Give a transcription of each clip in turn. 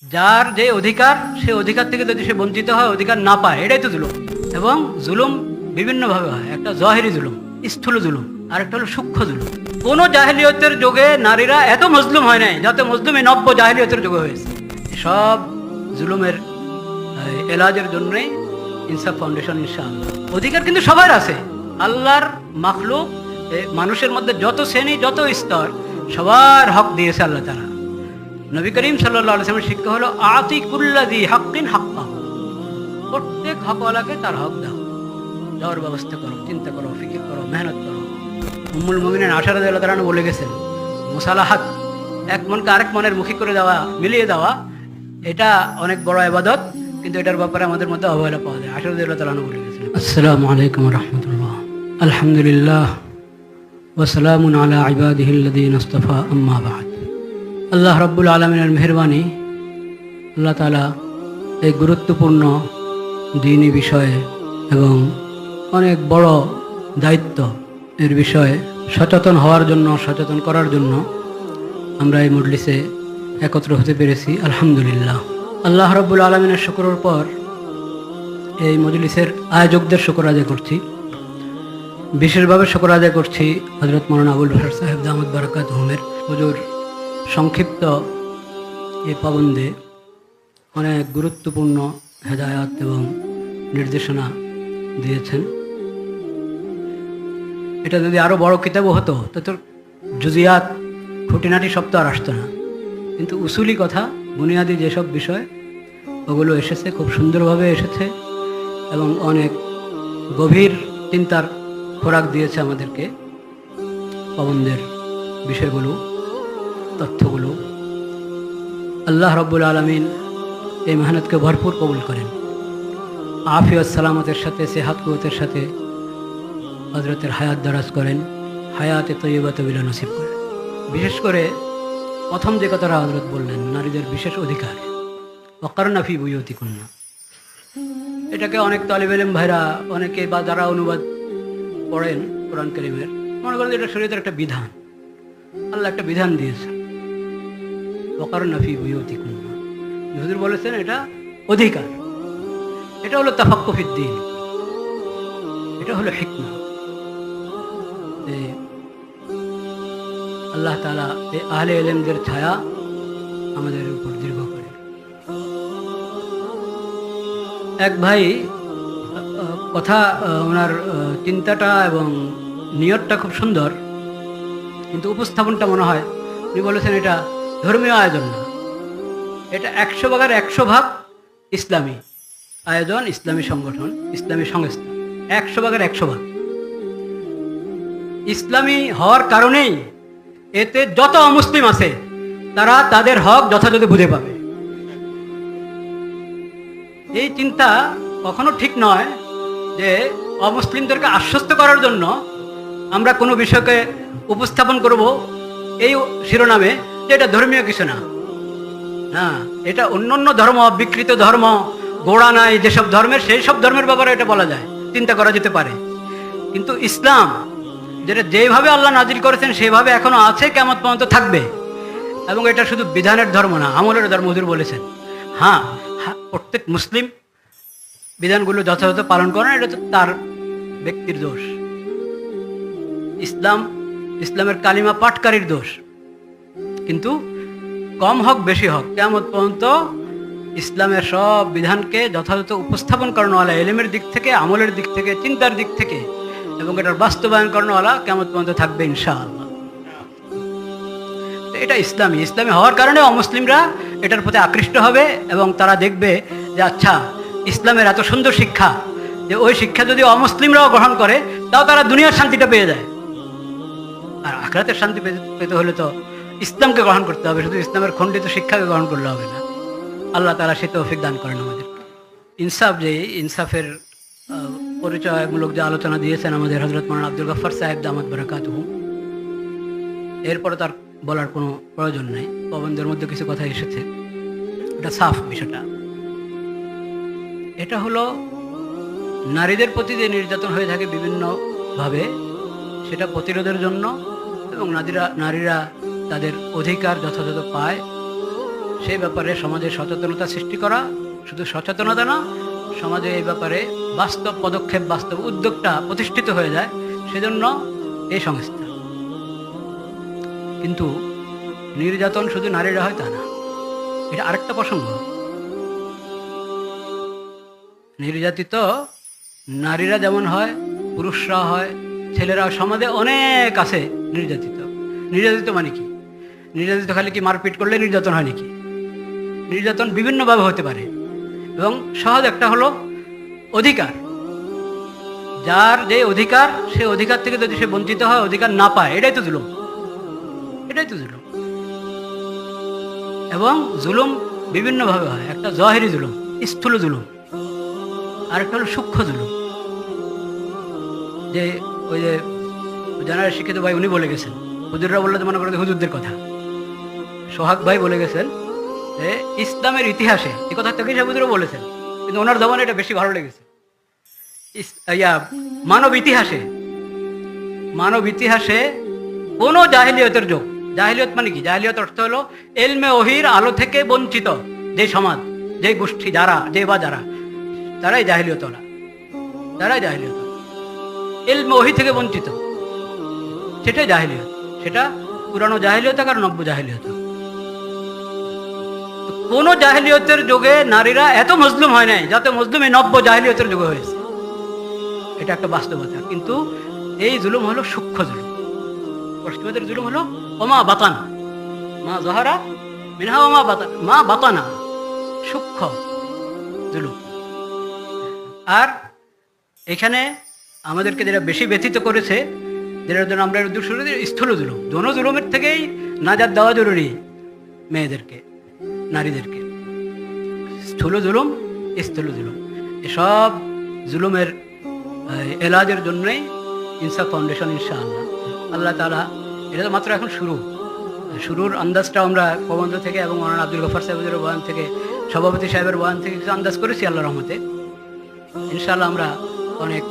যার যে অধিকার, সে অধিকার থেকে যদি সে বঞ্চিত হয়, অধিকার না পায়, এটাই তো জুলুম। এবং জুলুম বিভিন্নভাবে হয়। একটা জহেরি জুলুম, স্থূল জুলুম, আর একটা হলো সূক্ষ্ম জুলুম। কোন জাহেলিয়তের যুগে নারীরা এত মজলুম হয় নাই যত মজলুম এই নব্য জাহেলিয়তের যুগে হয়েছে। সব জুলুমের এলাজের জন্যই ইনসাফ ফাউন্ডেশন, ইনশাআল্লাহ। অধিকার কিন্তু সবার আছে। আল্লাহর মাখলুক, মানুষের মধ্যে যত শ্রেণী, যত স্তর, সবার হক দিয়েছে আল্লাহ তাআলা। নবী করিম সাল্লাল্লাহু আলাইহি ওয়াসাল্লামের শিক্ষা হলো আতি কুল্লাযী হাক্কিন হাক্কাহু, প্রত্যেক হকওয়ালাকে তার হক দাও, দেওয়ার ব্যবস্থা করো, চিন্তা করো, ফিকির করো, মেহনত করো। উম্মুল মুমিনিন আয়েশা রাদিয়াল্লাহু তাআলা বলে গেছেন, মুসালাহাত, এক মনকে আরেক মনের মুখী করে দেওয়া, মিলিয়ে দেওয়া, এটা অনেক বড় ইবাদত, কিন্তু এটার ব্যাপারে আমাদের মধ্যে অবহেলা পাওয়া যায়। আয়েশা রাদিয়াল্লাহু তাআলা বলে গেছেন। আসসালামু আলাইকুম ওয়া রাহমাতুল্লাহ। আলহামদুলিল্লাহ ওয়া সালামুন আলা ইবাদিহিল্লাযীনা ইসতাফা, আম্মা বা'দ। আল্লাহ রাব্বুল আলামিনের মেহেরবানি, আল্লাহ তাআলা এই গুরুত্বপূর্ণ দ্বীনি বিষয়ে এবং অনেক বড় দায়িত্ব এর বিষয়ে সচেতন হওয়ার জন্য, সচেতন করার জন্য আমরা এই মজলিসে একত্র হতে পেরেছি। আলহামদুলিল্লাহ, আল্লাহ রাব্বুল আলামিনের শুকরের পর এই মজলিসের আয়োজকদের শুকর আদায় করছি। বিশেষভাবে শুকর আদায় করছি হযরত মাওলানা আবুল বাশার সাহেব দামাত বারাকাতুহুমের। হুজুর সংক্ষিপ্ত এই প্রবন্ধে অনেক গুরুত্বপূর্ণ হেদায়াত এবং নির্দেশনা দিয়েছেন। এটা যদি আরও বড় কিতাবও হতো তো তোর জুজিয়াত, খুঁটিনাটি সব তো আর আসতো না, কিন্তু উসুলি কথা, বুনিয়াদি যেসব বিষয়, ওগুলো এসেছে, খুব সুন্দরভাবে এসেছে এবং অনেক গভীর চিন্তার খোরাক দিয়েছে আমাদেরকে প্রবন্ধের বিষয়গুলো, তথ্যগুলো। আল্লাহ রাব্বুল আলামিন এই মেহনতকে ভরপুর কবুল করেন, আফিয়ত সালামতের সাথে, সেহাত কুওয়াতের সাথে হযরতের হায়াত দারাজ করেন, হায়াতে তৈয়বা তবিলা নসিব করেন। বিশেষ করে প্রথম যে কথাটা হযরত বললেন, নারীদের বিশেষ অধিকার, ওয়াকারনা ফি বুয়ুতিকুন্না, এটাকে অনেক তালিব ইলম ভাইরা, অনেকে বা যারা অনুবাদ পড়েন কোরআন কারীমের, মনে করেন এটা শরীয়তের একটা বিধান, আল্লাহ একটা বিধান দিয়েছেন, ওয়াকারনা ফি বুয়ুতিকুন্না। হুজুর বলেছেন এটা অধিকার, এটা হলো তাফাক্কুহ ফিদ্দীন, এটা হলো হিকমা। আল্লাহ তাআলা এই আহলে ইলমদের ছায়া আমাদের উপর দীর্ঘ করে। এক ভাই কথা, ওনার চিন্তাটা এবং নিয়তটা খুব সুন্দর, কিন্তু উপস্থাপনটা মনে হয় উনি বলেছেন এটা ধর্মীয় আয়োজন না, এটা 100 ভাগের 100 ভাগ ইসলামী আয়োজন, ইসলামী সংগঠন, ইসলামী সংস্থা। 100 ভাগের 100 ভাগ ইসলামী হওয়ার কারণেই এতে যত অমুসলিম আছে তারা তাদের হক যথাযথ বুঝে পাবে। এই চিন্তা কখনো ঠিক নয় যে অমুসলিমদেরকে আশ্বস্ত করার জন্য আমরা কোনো বিষয়কে উপস্থাপন করব এই শিরোনামে যে এটা ধর্মীয় কিছু না। না, এটা অন্যান্য ধর্ম, বিকৃত ধর্ম, গোড়া নাই যেসব ধর্মের, সেই সব ধর্মের ব্যাপারে এটা বলা যায়, চিন্তা করা যেতে পারে। কিন্তু ইসলাম যেটা যেভাবে আল্লাহ নাজিল করেছেন সেভাবে এখনো আছে, কিয়ামত পর্যন্ত থাকবে। এবং এটা শুধু বিধানের ধর্ম না, আমলের ধর্ম হুজুর বলেছেন। হ্যাঁ, প্রত্যেক মুসলিম বিধানগুলো যথাযথ পালন করেন, এটা তো তার ব্যক্তির দোষ। ইসলামের কালিমা পাঠকারীর দোষ। কিন্তু কম হোক বেশি হোক, কিয়ামত পর্যন্ত ইসলামের সব বিধানকে যথাযথ উপস্থাপন করানোওয়ালা, ইলমের দিক থেকে, আমলের দিক থেকে, চিন্তার দিক থেকে এবং এটার বাস্তবায়ন করানোওয়ালা কিয়ামত পর্যন্ত থাকবে ইনশাআল্লাহ। এটা ইসলামী হওয়ার কারণে অমুসলিমরা এটার প্রতি আকৃষ্ট হবে এবং তারা দেখবে যে আচ্ছা, ইসলামের এত সুন্দর শিক্ষা, যে ওই শিক্ষা যদি অমুসলিমরাও গ্রহণ করে তাও তারা দুনিয়ার শান্তিটা পেয়ে যায়। আর আখিরাতের শান্তি পেতে হলে তো ইসলামকে গ্রহণ করতে হবে, শুধু ইসলামের খণ্ডিত শিক্ষাকে গ্রহণ করলে হবে না। আল্লাহ তাআলা সে তৌফিক দান করেন আমাদের। ইনসাফ, যে ইনসাফের পরিচয়মূলক যে আলোচনা দিয়েছেন আমাদের হযরত মাওলানা আব্দুল গফফার সাহেব দামাত বারাকাতুহু, এরপরে তার বলার কোনো প্রয়োজন নেই। প্রবন্ধের মধ্যে কিছু কথা এসেছে, এটা সাফ বিষয়টা। এটা হলো নারীদের প্রতি যে নির্যাতন হয়ে থাকে বিভিন্নভাবে, সেটা প্রতিরোধের জন্য এবং নারীরা তাদের অধিকার যথাযথ পায় সেই ব্যাপারে সমাজে সচেতনতা সৃষ্টি করা, শুধু সচেতনতা না, সমাজে এই ব্যাপারে বাস্তব পদক্ষেপ, বাস্তব উদ্যোগটা প্রতিষ্ঠিত হয়ে যায়, সেজন্য এই সংস্থা। কিন্তু নির্যাতন শুধু নারীরা হয় তা না, এটা আরেকটা প্রসঙ্গ। নির্যাতিত নারীরা যেমন হয়, পুরুষরা হয়, ছেলেরা, সমাজে অনেক আছে নির্যাতিত। নির্যাতিত মানে কি? নির্যাতিত খালি কি মারপিট করলে নির্যাতন হয় নাকি? নির্যাতন বিভিন্নভাবে হতে পারে, এবং সহজ একটা হলো অধিকার। যার যে অধিকার, সে অধিকার থেকে যদি সে বঞ্চিত হয়, অধিকার না পায়, এটাই তো জুলুম, এটাই তো জুলুম। এবং জুলুম বিভিন্নভাবে হয়। একটা জহেরি জুলুম, স্থূল জুলুম, আর একটা হলো সূক্ষ্ম জুলুম। যে ওই যে যারা শিক্ষিত ভাই উনি বলে গেছেন, হুজুররা বললে তো মনে করেন হুজুরদের কথা, সোহাগ ভাই বলে গেছেন যে ইসলামের ইতিহাসে, এই কথা থেকে হুজুরও বলেছেন, কিন্তু ওনার জবানে এটা বেশি ভালো লেগেছে। মানব ইতিহাসে কোনো জাহিলিয়তের যুগ, জাহিলিয়ত মানে কি? জাহিলিয়ত অর্থ হলো এলমে ওহির আলো থেকে বঞ্চিত যে সমাজ, যে গোষ্ঠী, যারা, যে বা যারা, তারাই জাহিলিয়ত না, তারাই জাহিলিয়ত। এলমে ওহি থেকে বঞ্চিত, সেটাই জাহিলিয়ত। সেটা পুরানো জাহিলিয়ত আর নব্য জাহিলিয়ত। কোন জাহিলিয়তের যুগে নারীরা এত মজলুম হয় নাই যত মজলুম এই নব্য জাহিলিয়তের যুগে হয়েছে। এটা একটা বাস্তবতা। কিন্তু এই জুলুম হলো সূক্ষ্ম জুলুম। পশ্চিমাদের জুলুম হলো ওমা বাতানা, মা জহারা মিনহা ওমা বাতানা, মা বাতানা, সূক্ষ্ম জুলুম। আর এখানে আমাদেরকে যেটা বেশি ব্যথিত করেছে, যেটার জন্য আমরা শুরু স্থূল জুলুম। যৌন জুলুমের থেকেই নাজাত দেওয়া জরুরি মেয়েদেরকে, নারীদেরকে। স্থূল জুলুম, স্থূল জুলুম, এসব জুলুমের এলাজের জন্যই ইনসাফ ফাউন্ডেশন, ইনশাআল্লাহ আল্লাহ তাআলা, এটা তো মাত্র এখন শুরুর আন্দাজটা আমরা প্রবন্ধ থেকে এবং মৌলানা আব্দুল গফফার সাহেবের বয়ান থেকে, সভাপতি সাহেবের বয়ান থেকে কিছু আন্দাজ করেছি। আল্লাহর রহমতে ইনশাআল্লাহ আমরা অনেক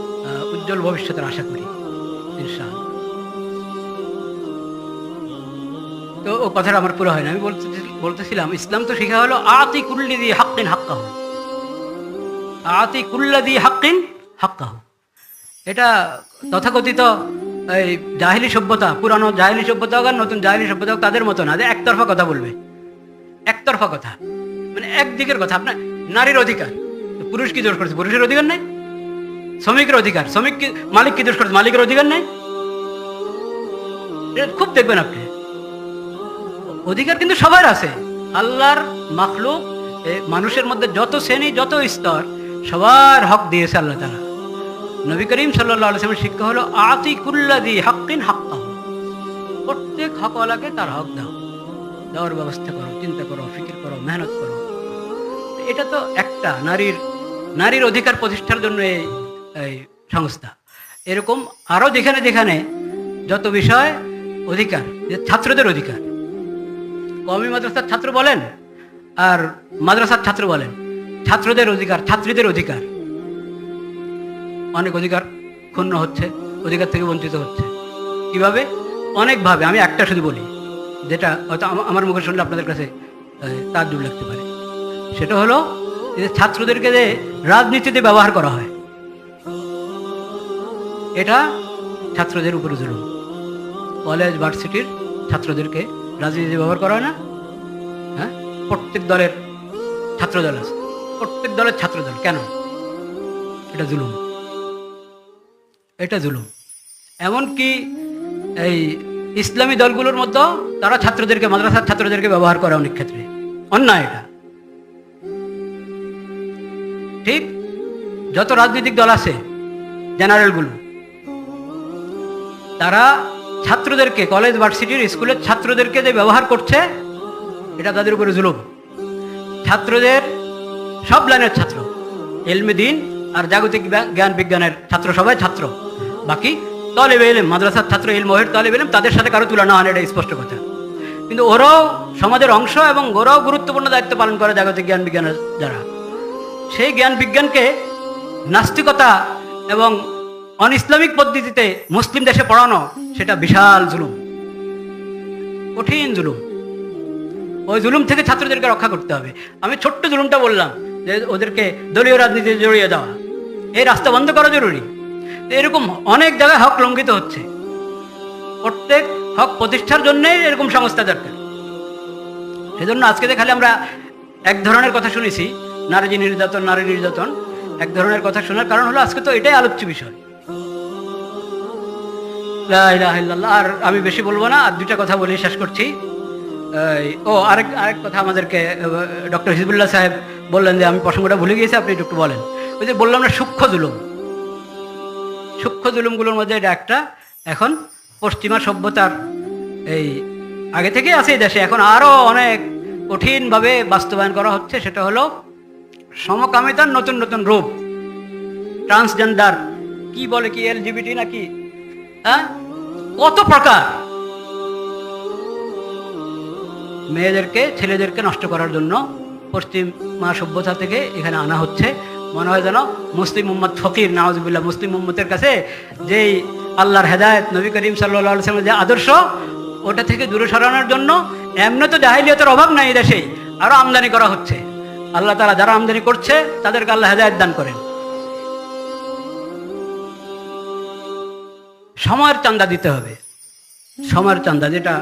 উজ্জ্বল ভবিষ্যতের আশা করি ইনশাআল্লাহ। তো ও কথাটা আমার পুরো হয় না। আমি বলতেছিলাম ইসলাম তো শিখা হলো আতি কুল্লি হাক্কিন হাক্কাহু, আতি কুল্লাদি হাক্কিন হাক্কাহু। এটা তথাকথিত এই জাহিলি সভ্যতা, পুরানো জাহিলি সভ্যতা হোক আর নতুন জাহিলি সভ্যতা হোক, তাদের মতো না যে একতরফা কথা বলবে, একতরফা কথা, মানে একদিকের কথা। আপনার নারীর অধিকার, পুরুষ কি দোষ করেছে? পুরুষের অধিকার নেই। শ্রমিকের অধিকার, শ্রমিক কি, মালিক কি দোষ করেছে? মালিকের অধিকার নেই। খুব দেখবেন আপনি, অধিকার কিন্তু সবার আছে। আল্লাহর মাখলুক, মানুষের মধ্যে যত শ্রেণী, যত স্তর, সবার হক দিয়েছে আল্লাহ তাআলা। নবী করিম সাল্লাল্লাহু আলাইহি ওয়াসাল্লামের শিক্ষা হলো আতি কুল্লাদি হাক্কিন হাক্কাহু, প্রত্যেক হকওয়ালাকে তার হক দাও, দেওয়ার ব্যবস্থা করো, চিন্তা করো, ফিকির করো, মেহনত করো। এটা তো একটা নারীর অধিকার প্রতিষ্ঠার জন্য এই সংস্থা। এরকম আরো যেখানে যেখানে যত বিষয় অধিকার, ছাত্রদের অধিকার, কওমি মাদ্রাসার ছাত্র বলেন আর মাদ্রাসার ছাত্র বলেন, ছাত্রদের অধিকার, ছাত্রীদের অধিকার, অনেক অধিকার ক্ষুণ্ণ হচ্ছে, অধিকার থেকে বঞ্চিত হচ্ছে। কিভাবে? অনেকভাবে। আমি একটা শুধু বলি, যেটা হয়তো আমার মুখে শুনলে আপনাদের কাছে তাজ্জুব লাগতে পারে। সেটা হলো যে ছাত্রদেরকে যে রাজনীতিতে ব্যবহার করা হয়, এটা ছাত্রদের উপরে জুলুম। কলেজ ভার্সিটির ছাত্রদেরকে রাজনীতিতে ব্যবহার করা হয় না? হ্যাঁ, প্রত্যেক দলের ছাত্রদল আছে, প্রত্যেক দলের ছাত্রদল। কেন? এটা জুলুম, এটা জুলুম। এমনকি এই ইসলামী দলগুলোর মধ্যে তারা ছাত্রদেরকে, মাদ্রাসার ছাত্রদেরকে ব্যবহার করে অনেক ক্ষেত্রে। অন্যায় এটা। ঠিক যত রাজনৈতিক দল আছে, জেনারেলগুলো, তারা ছাত্রদেরকে, কলেজ ভার্সিটির স্কুলের ছাত্রদেরকে যে ব্যবহার করছে, এটা তাদের উপরে জুলুম। ছাত্রদের, সব লাইনের ছাত্র, ইলমে দ্বীন আর জাগতিক জ্ঞান বিজ্ঞানের ছাত্র, সবাই ছাত্র। বাকি তালেবে ইলম, মাদ্রাসার ছাত্র, ইলমোহের তালেবে ইলম, তাদের সাথে কারো তুলনা হয় না, এটা স্পষ্ট কথা। কিন্তু ওরাও সমাজের অংশ এবং ওরাও গুরুত্বপূর্ণ দায়িত্ব পালন করে জাগতিক জ্ঞান বিজ্ঞানের যারা। সেই জ্ঞান বিজ্ঞানকে নাস্তিকতা এবং অন ইসলামিক পদ্ধতিতে মুসলিম দেশে পড়ানো, সেটা বিশাল জুলুম, কঠিন জুলুম। ওই জুলুম থেকে ছাত্রদেরকে রক্ষা করতে হবে। আমি ছোট্ট জুলুমটা বললাম যে ওদেরকে দলীয় রাজনীতিতে জড়িয়ে দেওয়া, এই রাস্তা বন্ধ করা জরুরি। এরকম অনেক জায়গায় হক লঙ্ঘিত হচ্ছে, প্রত্যেক হক প্রতিষ্ঠার জন্যই এরকম সংস্থা দরকার। সেজন্য আজকে খালি আমরা এক ধরনের কথা শুনেছি, নারী নির্যাতন, এক ধরনের কথা শোনার কারণ হলো আজকে তো এটাই আলোচ্য বিষয়। লা ইলাহা ইল্লাল্লাহ। আর আমি বেশি বলবো না, আর দুইটা কথা বলে শেষ করছি। আরেক কথা আমাদেরকে ডক্টর হিজবুল্লাহ সাহেব বললেন যে আমি প্রসঙ্গটা ভুলে গিয়েছি, আপনি একটু বলেন। ওই যে বললাম না সূক্ষ্ম জুলুমগুলোর মধ্যে এটা একটা। এখন পশ্চিমা সভ্যতার এই আগে থেকে আছে এই দেশে, এখন আরও অনেক কঠিনভাবে বাস্তবায়ন করা হচ্ছে। সেটা হলো সমকামিতার নতুন নতুন রূপ, ট্রান্সজেন্ডার কি বলে, কি এলজিবিটি নাকি, হ্যাঁ, কত প্রকার মেয়েদেরকে ছেলেদেরকে নষ্ট করার জন্য পশ্চিমা সভ্যতা থেকে এখানে আনা হচ্ছে। মনে হয় যেন মুসলিম উম্মত ফকির, নাউজুবিল্লাহ। মুসলিম উম্মতের কাছে যেই আল্লাহর হেদায়েত, নবী করিম সাল্লাল্লাহু আলাইহি ওয়াসাল্লামের যে আদর্শ, ওটা থেকে দূরে সরানোর জন্য এমনি তো জাহিলিয়াতের অভাব নাই এই দেশে, আরো আমদানি করা হচ্ছে। আল্লাহ তাআলা যারা আমদানি করছে তাদেরকে আল্লাহ হেদায়েত দান করেন। সময়ের চান্দা দিতে হবে, সময়ের চান্দা, যেটা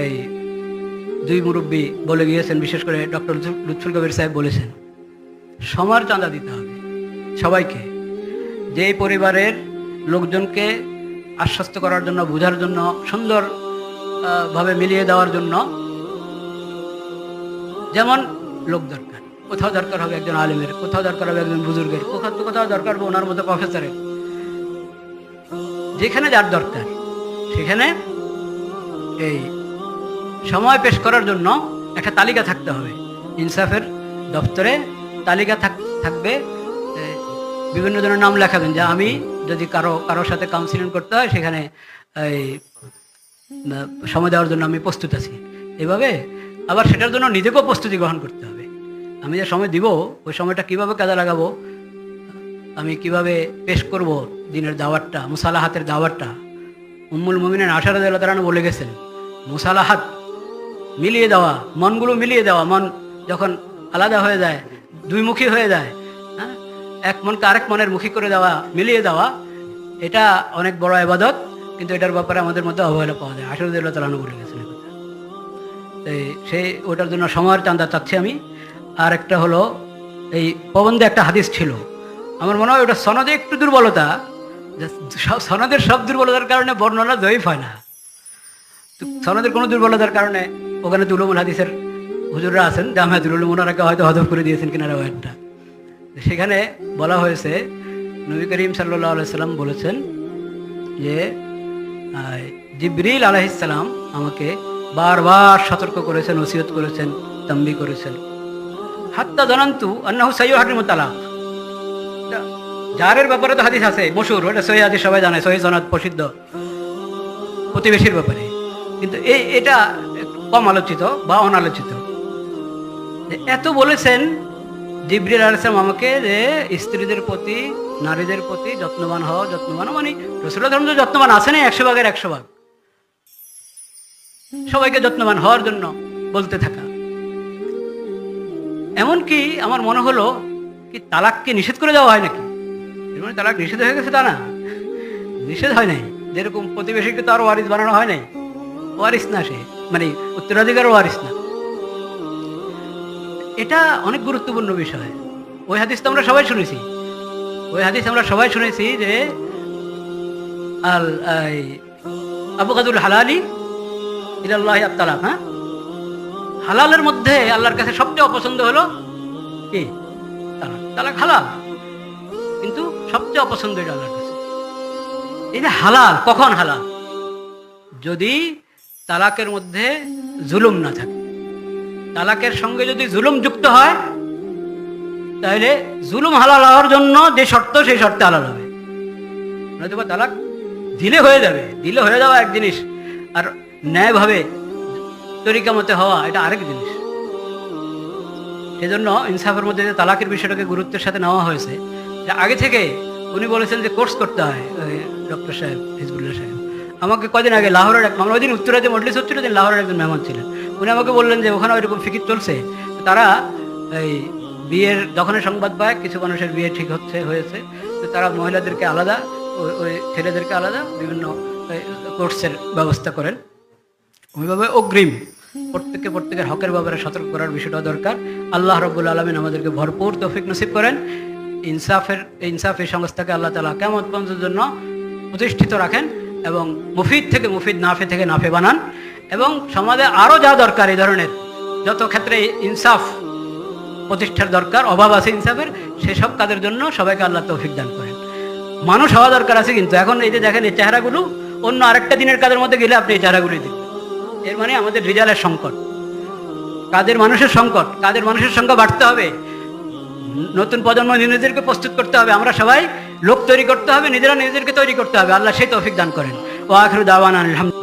এই দুই মুরব্বী বলে গিয়েছেন, বিশেষ করে ডক্টর লুৎফুল কবির সাহেব বলেছেন, সময়ের চান্দা দিতে হবে সবাইকে। যে পরিবারের লোকজনকে আশ্বস্ত করার জন্য, বোঝার জন্য, সুন্দর ভাবে মিলিয়ে দেওয়ার জন্য যেমন লোক দরকার, কোথাও দরকার হবে একজন আলেমের, কোথাও দরকার হবে একজন বুজুর্গের, কোথাও দরকার হবে ওনার মতো প্রফেসরের। যেখানে যার দরকার সেখানে এই সময় পেশ করার জন্য একটা তালিকা থাকতে হবে। ইনসাফের দপ্তরে তালিকা থাকবে, বিভিন্ন জনের নাম লেখাবেন যে আমি যদি কারোর সাথে কাউন্সিলিং করতে হয় সেখানে এই সময় দেওয়ার জন্য আমি প্রস্তুত আছি। এভাবে আবার সেটার জন্য নিজেকেও প্রস্তুতি গ্রহণ করতে হবে। আমি যে সময় দিব ওই সময়টা কিভাবে কাজে লাগাবো, আমি কিভাবে পেশ করব দিনের দাওয়াতটা, মুসালাহাতের দাওয়াতটা। উম্মুল মুমিনিন আয়েশা রাদিয়াল্লাহু তাআলা বলে গেছেন, মুসালাহাত মিলিয়ে দেওয়া, মনগুলো মিলিয়ে দেওয়া, মন যখন আলাদা হয়ে যায়, দুইমুখী হয়ে যায়, হ্যাঁ, এক মনকে আরেক মনের মুখী করে দেওয়া, মিলিয়ে দেওয়া, এটা অনেক বড় ইবাদত। কিন্তু এটার ব্যাপারে আমাদের মধ্যে অবহেলা পাওয়া যায়। আয়েশা রাদিয়াল্লাহু তাআলা বলে গেছেন কথা। সেই ওটার জন্য সময়ের চান্দা চাচ্ছি আমি। আর একটা হলো এই প্রবন্ধে একটা হাদিস ছিল, আমার মনে হয় ওটা সনদে একটু দুর্বলতা, সনদের সব দুর্বলতার কারণে বর্ণনা জয়ীফ হয় না। সনদের কোনো দুর্বলতার কারণে ওখানে উলুমুল হাদিসের হুজুররা আছেন, জামিয়াতুল উলুম, ওনারাকে হয়তো হজম করে দিয়েছেন কিনা রেওয়ায়াতটা। সেখানে বলা হয়েছে নবী করিম সাল্লাল্লাহু আলাইহি সাল্লাম বলেছেন যে জিবরিল আলাইহিস সালাম আমাকে বারবার সতর্ক করেছেন, ওসিয়ত করেছেন, তাম্বি করেছেন। হাত্তা জানান্তু আন্নাহু সাইয়্যুহারিমু তালাক, জারের ব্যাপারে তো হাদিস আছে মশহুর, ওটা সহিহ হাদিস, সবাই জানে, সহিহ সনদ প্রসিদ্ধ প্রতিবেশীর ব্যাপারে। কিন্তু এটা কম আলোচিত বা অনালোচিত। এত বলেছেন জিবরিল আলাইহিস সালাম আমাকে যে স্ত্রীদের প্রতি, নারীদের প্রতি যত্নবান হও, যত্নবান মানে রাসূলুল্লাহ ধর্ম যত্নবান আছে না 100 ভাগের 100 ভাগ, সবাইকে যত্নবান হওয়ার জন্য বলতে থাকা। এমনকি আমার মনে হলো কি তালাককে নিষেধ করে দেওয়া হয় নাকি? তালাক নিষেধ হয়ে গেছে তা না, নিষেধ হয় নাই। যেরকম প্রতিবেশীকে তো আর ওয়ারিস বানানো হয় নাই, ওয়ারিস না সে, মানে উত্তরাধিকার ওয়ারিস না। এটা অনেক গুরুত্বপূর্ণ বিষয়। ওই হাদিস তো আমরা সবাই শুনেছি, যে আবগাদুল হালালি ইলাল্লাহি আত-তালাক, হ্যাঁ, হালালের মধ্যে আল্লাহর কাছে সবচেয়ে অপছন্দ হলো কি? তালাক। তালাক হালাল, কিন্তু সবচেয়ে অপছন্দ এটা আল্লাহর কাছে। এই যে হালাল, কখন হালাল? যদি তালাকের মধ্যে জুলুম না থাকে। তালাকের সঙ্গে যদি জুলুম যুক্ত হয় তাহলে জুলুম হালাল হওয়ার জন্য যে শর্ত, সেই শর্তে হালাল হবে। নয়তো তালাক দিলে হয়ে যাওয়া এক জিনিস, আর ন্যায়ভাবে তরিকা মতে হওয়া এটা আরেক জিনিস। সেজন্য ইনসাফের মধ্যে যে তালাকের বিষয়টাকে গুরুত্বের সাথে নেওয়া হয়েছে, যে আগে থেকে উনি বলেছেন যে কোর্স করতে হয়। ডক্টর সাহেব, হিজবুল্লাহ সাহেব আমাকে কদিন আগে লাহোরের, আমরা ওই দিন উত্তরা যে মজলিস হচ্ছিল, লাহোরের একজন মেহমান ছিলেন, উনি আমাকে বললেন যে ওখানে ওইরকম ফিকির চলছে। তারা এই বিয়ের যখনই সংবাদ পায় কিছু মানুষের বিয়ে ঠিক হয়েছে, তো তারা মহিলাদেরকে আলাদা, ওই ছেলেদেরকে আলাদা বিভিন্ন কোর্সের ব্যবস্থা করেন। ওইভাবে অগ্রিম প্রত্যেকের হকের ব্যাপারে সতর্ক করার বিষয়টা দরকার। আল্লাহ রাব্বুল আলামিন আমাদেরকে ভরপুর তৌফিক নসিব করেন। ইনসাফ এই সংস্থাকে আল্লাহ তাআলা কিয়ামত পর্যন্তের জন্য প্রতিষ্ঠিত রাখেন এবং মুফিদ থেকে মুফিদ, নাফে থেকে নাফে বানান। এবং সমাজে আরও যা দরকার এই ধরনের যত ক্ষেত্রে ইনসাফ প্রতিষ্ঠার দরকার, অভাব আছে ইনসাফের, সেসব কাজের জন্য সবাইকে আল্লাহ তৌফিক দান করেন। মানুষ হওয়া দরকার আছে, কিন্তু এখন এই যে দেখেন এই চেহারাগুলো, অন্য আরেকটা দিনের কাজের মধ্যে গেলে আপনি এই চেহারাগুলোই দেখবেন। এর মানে আমাদের রিজালের সংকট, কাজের মানুষের সংকট, কাজের মানুষের সংখ্যা বাড়তে হবে। নতুন প্রজন্ম নিজেদেরকে প্রস্তুত করতে হবে, আমরা সবাই লোক তৈরি করতে হবে, নিজেরা নিজেদেরকে তৈরি করতে হবে। আল্লাহ সেই তৌফিক দান করেন। ওয়া আখিরু দাওয়ানা আলহামদুলিল্লাহ।